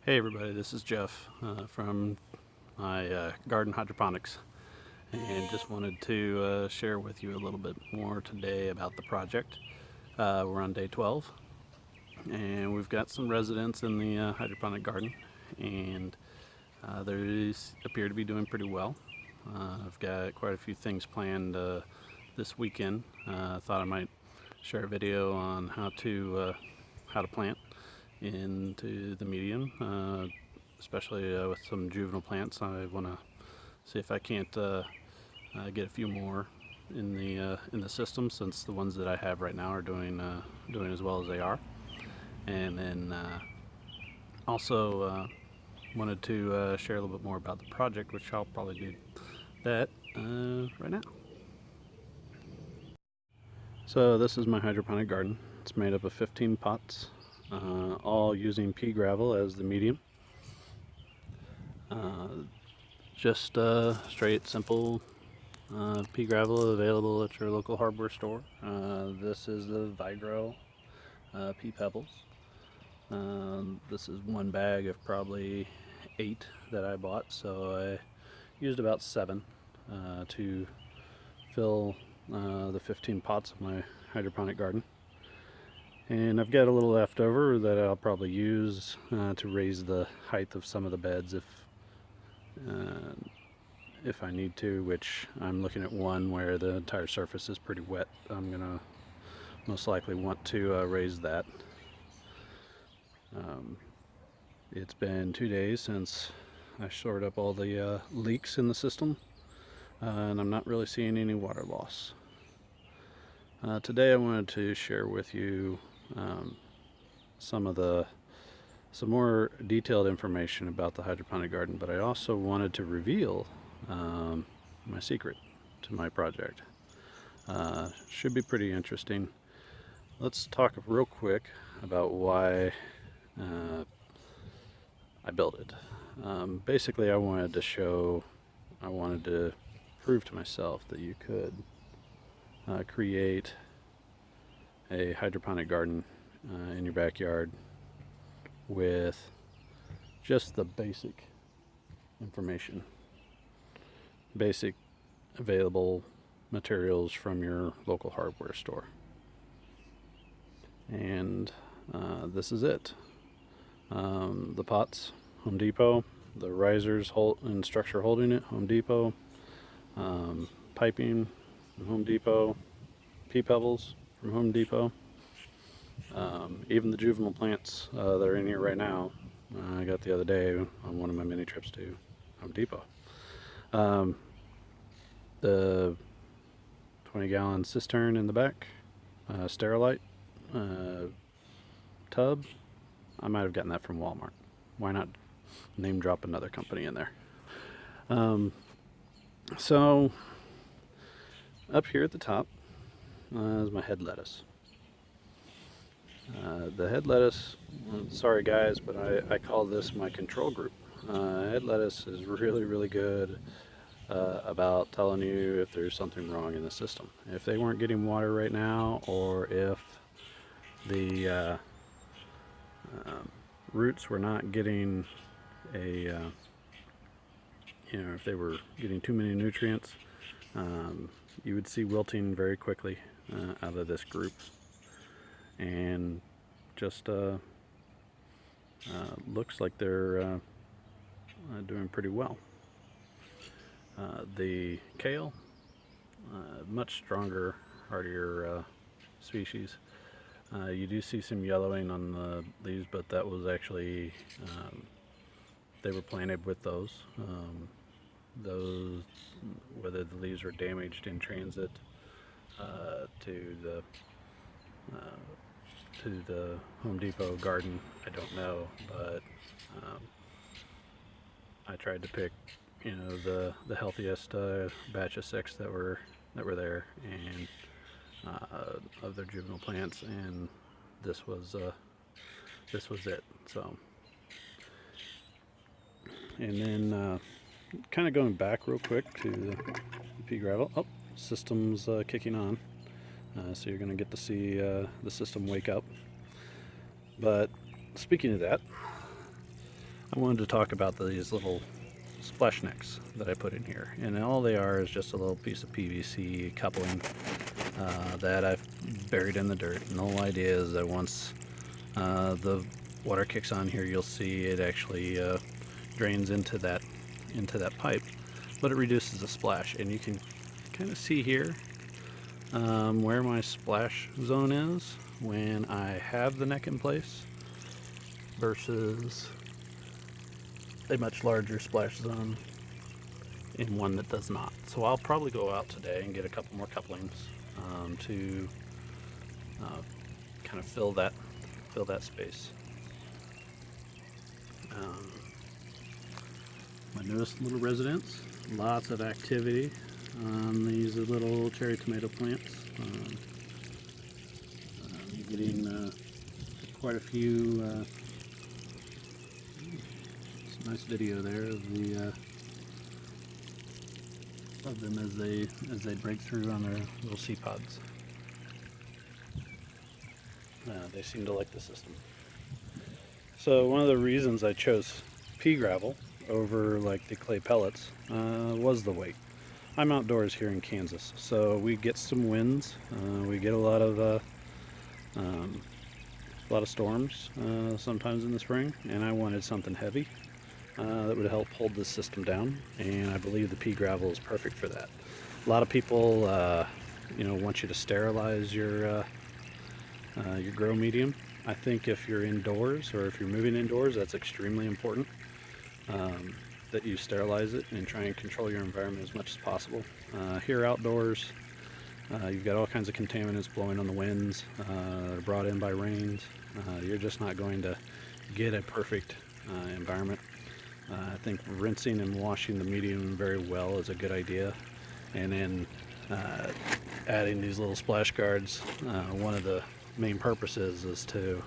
Hey everybody, this is Jeff from my garden hydroponics, and just wanted to share with you a little bit more today about the project. We're on day 12 and we've got some residents in the hydroponic garden, and they appear to be doing pretty well. I've got quite a few things planned this weekend. Thought I might share a video on how to plant into the medium, especially with some juvenile plants. I want to see if I can't get a few more in the system, since the ones that I have right now are doing as well as they are. And then also wanted to share a little bit more about the project, which I'll probably do that right now. So this is my hydroponic garden. It's made up of 15 pots, all using pea gravel as the medium. Just straight, simple pea gravel available at your local hardware store. This is the Vigro pea pebbles. This is one bag of probably 8 that I bought, so I used about 7 to fill the 15 pots of my hydroponic garden. And I've got a little left over that I'll probably use to raise the height of some of the beds if I need to, which I'm looking at one where the entire surface is pretty wet. I'm gonna most likely want to raise that. It's been 2 days since I shored up all the leaks in the system, and I'm not really seeing any water loss. Today I wanted to share with you some more detailed information about the hydroponic garden, but I also wanted to reveal my secret to my project. Should be pretty interesting. Let's talk real quick about why I built it. Basically, I wanted to prove to myself that you could create a hydroponic garden in your backyard with just the basic information, basic available materials from your local hardware store. And this is it. The pots, Home Depot. The risers and structure holding it, Home Depot. Piping from Home Depot. Pea pebbles from Home Depot. Even the juvenile plants that are in here right now, I got the other day on one of my mini trips to Home Depot. The 20-gallon cistern in the back, Sterilite tub, I might have gotten that from Walmart. Why not name drop another company in there? So up here at the top is my head lettuce. The head lettuce, sorry guys, but I call this my control group. Head lettuce is really good about telling you if there's something wrong in the system. If they weren't getting water right now, or if the roots were not getting if they were getting too many nutrients, you would see wilting very quickly out of this group, and just looks like they're doing pretty well. The kale, much stronger, hardier species. You do see some yellowing on the leaves, but that was actually, they were planted with those. Those, whether the leaves were damaged in transit to the Home Depot garden, I don't know, but I tried to pick the healthiest batch of 6 that were there, and of their juvenile plants, and this was it. So, and then kind of going back real quick to the pea gravel. Oh, system's kicking on, so you're going to get to see the system wake up. But speaking of that, I wanted to talk about these little splash necks that I put in here, and all they are is just a little piece of PVC coupling that I've buried in the dirt. And the whole idea is that once the water kicks on here, you'll see it actually drains into that pipe, but it reduces the splash. And you can kind of see here where my splash zone is when I have the neck in place versus a much larger splash zone in one that does not. So I'll probably go out today and get a couple more couplings to kind of fill that space. My newest little residence, lots of activity on these little cherry tomato plants. Getting quite a few. Nice video there of them as they break through on their little seed pods. They seem to like the system. So one of the reasons I chose pea gravel over like the clay pellets was the weight. I'm outdoors here in Kansas, so we get some winds. We get a lot of storms sometimes in the spring, and I wanted something heavy that would help hold this system down, and I believe the pea gravel is perfect for that. A lot of people want you to sterilize your grow medium. I think if you're indoors or if you're moving indoors, that's extremely important, that you sterilize it and try and control your environment as much as possible. Here outdoors, you've got all kinds of contaminants blowing on the winds that are brought in by rains. You're just not going to get a perfect environment. I think rinsing and washing the medium very well is a good idea, and then adding these little splash guards. One of the main purposes is to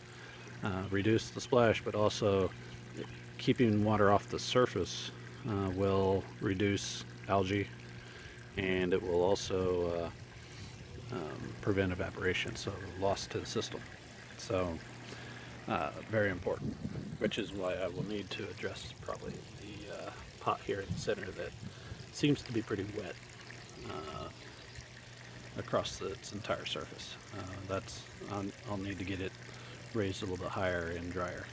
reduce the splash, but also keeping water off the surface will reduce algae, and it will also prevent evaporation, so loss to the system. So very important, which is why I will need to address probably the pot here in the center that seems to be pretty wet across its entire surface. I'll need to get it raised a little bit higher and drier.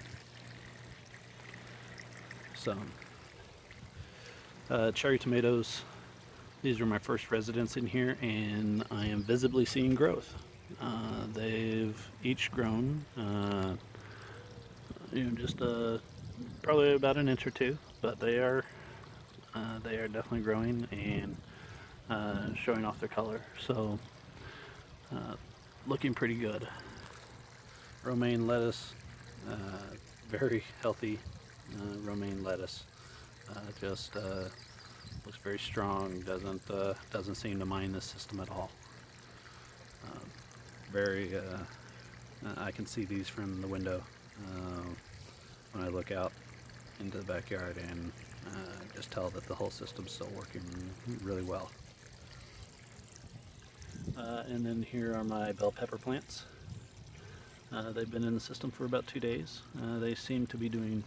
So cherry tomatoes, these are my first residents in here, and I am visibly seeing growth. They've each grown just probably about an inch or two, but they are definitely growing and showing off their color. So looking pretty good. Romaine lettuce, very healthy romaine lettuce. Just looks very strong. Doesn't seem to mind the system at all. I can see these from the window when I look out into the backyard, and just tell that the whole system's still working really well. And then here are my bell pepper plants. They've been in the system for about 2 days. They seem to be doing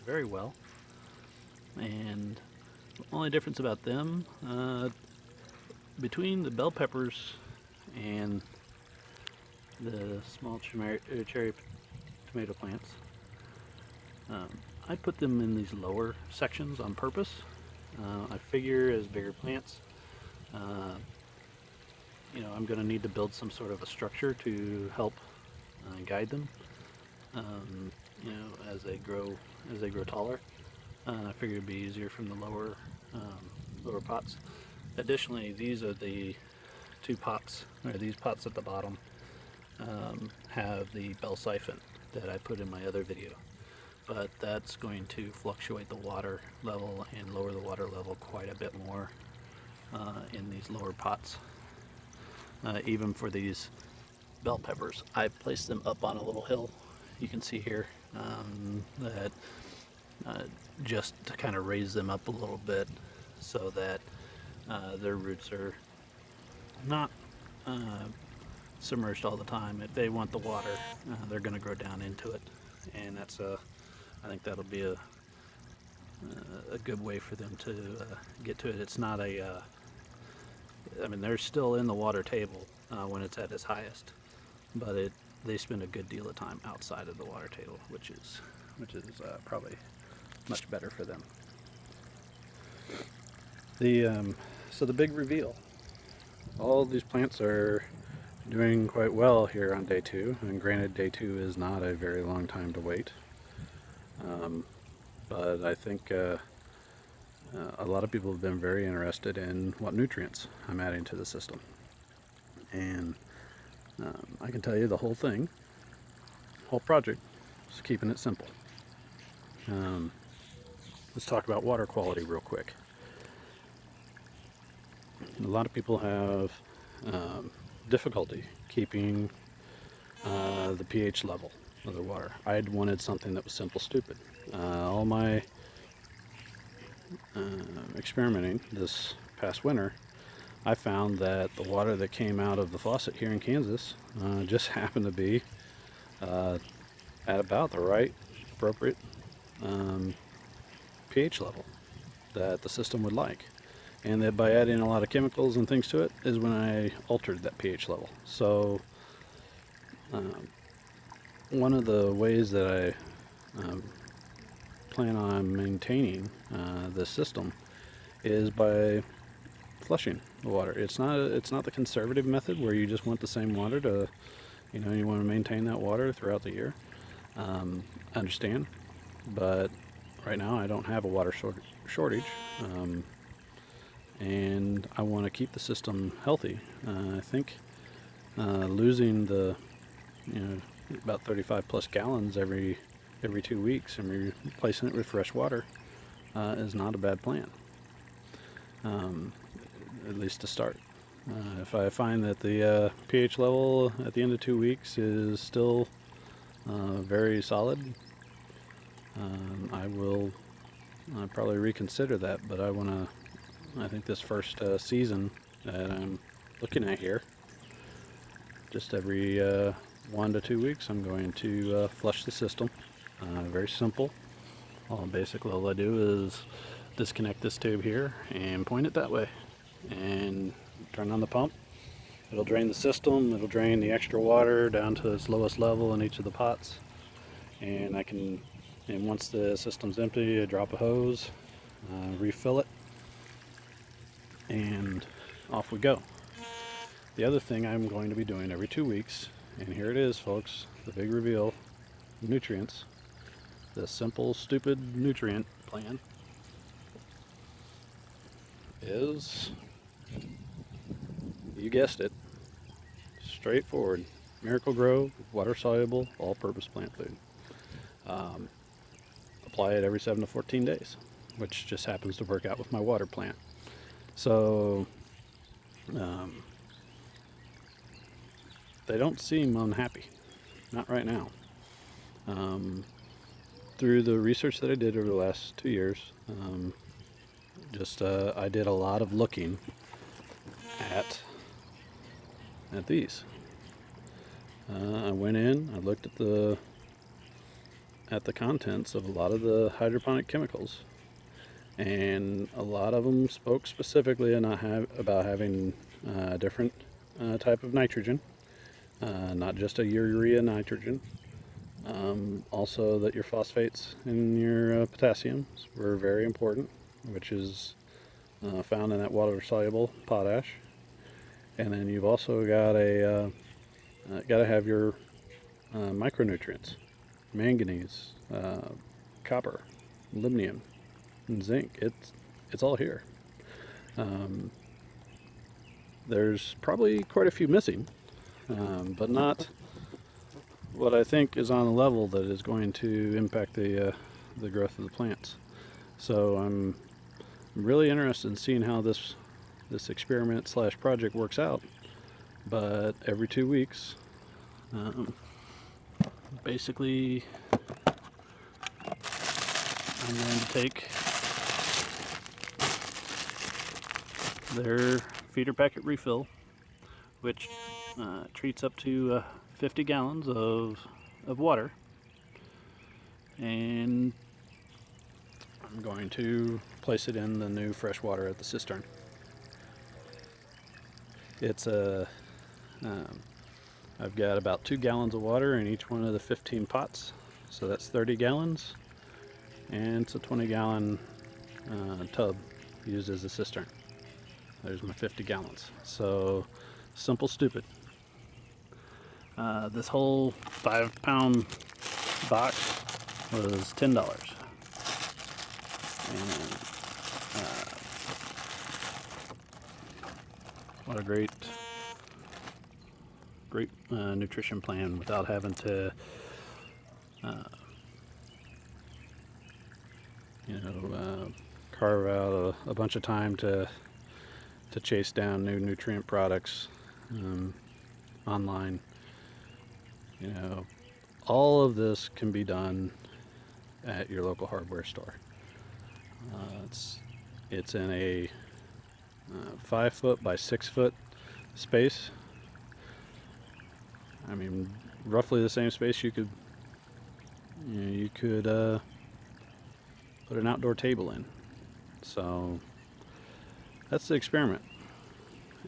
very well. And the only difference about them, between the bell peppers and the small cherry tomato plants, I put them in these lower sections on purpose. I figure as bigger plants, I'm going to need to build some sort of a structure to help guide them, as they grow taller. I figured it'd be easier from the lower pots. Additionally, these are the two pots, or these pots at the bottom, have the bell siphon that I put in my other video, but that's going to fluctuate the water level and lower the water level quite a bit more in these lower pots. Even for these bell peppers, I placed them up on a little hill. You can see here that just to kind of raise them up a little bit so that their roots are not submerged all the time. If they want the water, they're going to grow down into it, and that's a I think that'll be a good way for them to get to it. It's not a, I mean, they're still in the water table when it's at its highest, but they spend a good deal of time outside of the water table, which is probably much better for them. So the big reveal. All of these plants are doing quite well here on day 2, and granted, day 2 is not a very long time to wait. But I think a lot of people have been very interested in what nutrients I'm adding to the system. And I can tell you the whole project is keeping it simple. Let's talk about water quality real quick. A lot of people have difficulty keeping the pH level of their water. I wanted something that was simple, stupid. All my experimenting this past winter, I found that the water that came out of the faucet here in Kansas just happened to be at about the right, appropriate pH level that the system would like. And that by adding a lot of chemicals and things to it is when I altered that pH level. So one of the ways that I plan on maintaining this system is by flushing the water. It's not the conservative method where you just want the same water to, you want to maintain that water throughout the year. I understand, but right now I don't have a water shortage, and I want to keep the system healthy. I think losing the about 35 plus gallons every 2 weeks and replacing it with fresh water is not a bad plan, at least to start. If I find that the pH level at the end of 2 weeks is still very solid, I will probably reconsider that. But I think this first season that I'm looking at here, just every 1 to 2 weeks, I'm going to flush the system. Very simple. Basically all I do is disconnect this tube here and point it that way and turn on the pump. It'll drain the system, it'll drain the extra water down to its lowest level in each of the pots, and once the system's empty, I drop a hose, refill it, and off we go. The other thing I'm going to be doing every 2 weeks, and here it is, folks, the big reveal: nutrients. The simple, stupid nutrient plan is, you guessed it, straightforward. Miracle-Gro, water-soluble, all-purpose plant food. Apply it every 7 to 14 days, which just happens to work out with my water plant. So they don't seem unhappy, not right now. Through the research that I did over the last 2 years, I did a lot of looking at these. I went in, I looked at the contents of a lot of the hydroponic chemicals, and a lot of them spoke specifically about having a different type of nitrogen, not just a urea nitrogen. Also that your phosphates and your potassiums were very important, which is found in that water-soluble potash. And then you've also got to have your micronutrients: manganese, copper, molybdenum, and zinc. It's all here. There's probably quite a few missing, but not what I think is on a level that is going to impact the growth of the plants. So I'm really interested in seeing how this experiment / project works out. But every 2 weeks, basically, I'm going to take their feeder packet refill, which treats up to 50 gallons of water, and I'm going to place it in the new fresh water at the cistern. It's I've got about 2 gallons of water in each one of the 15 pots, so that's 30 gallons, and it's a 20-gallon tub used as a cistern. There's my 50 gallons. So simple, stupid. This whole 5-pound box was $10, and what a great nutrition plan without having to carve out a bunch of time to chase down new nutrient products online. All of this can be done at your local hardware store. It's in a 5-foot by 6-foot space. I mean, roughly the same space you could put an outdoor table in. So that's the experiment,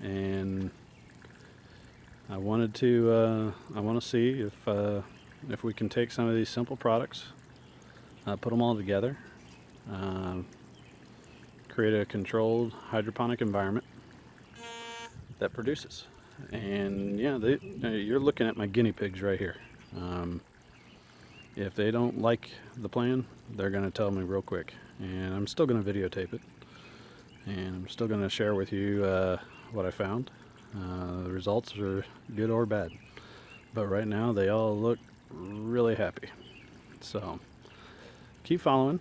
and I want to see if we can take some of these simple products, put them all together, create a controlled hydroponic environment that produces. And yeah, you're looking at my guinea pigs right here. If they don't like the plan, they're going to tell me real quick, and I'm still going to videotape it, and I'm still going to share with you what I found. The results are good or bad, but right now they all look really happy. So keep following,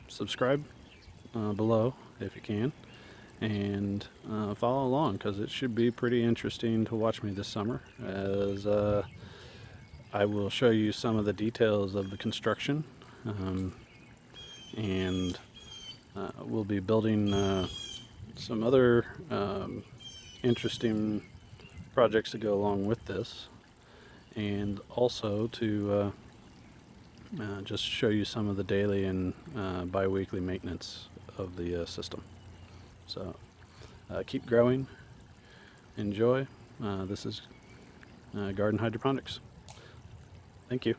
subscribe below if you can, and follow along, because it should be pretty interesting to watch me this summer, as I will show you some of the details of the construction, and we'll be building some other interesting projects to go along with this, and also to just show you some of the daily and bi-weekly maintenance of the system. So keep growing, enjoy. This is Garden Hydroponics. Thank you.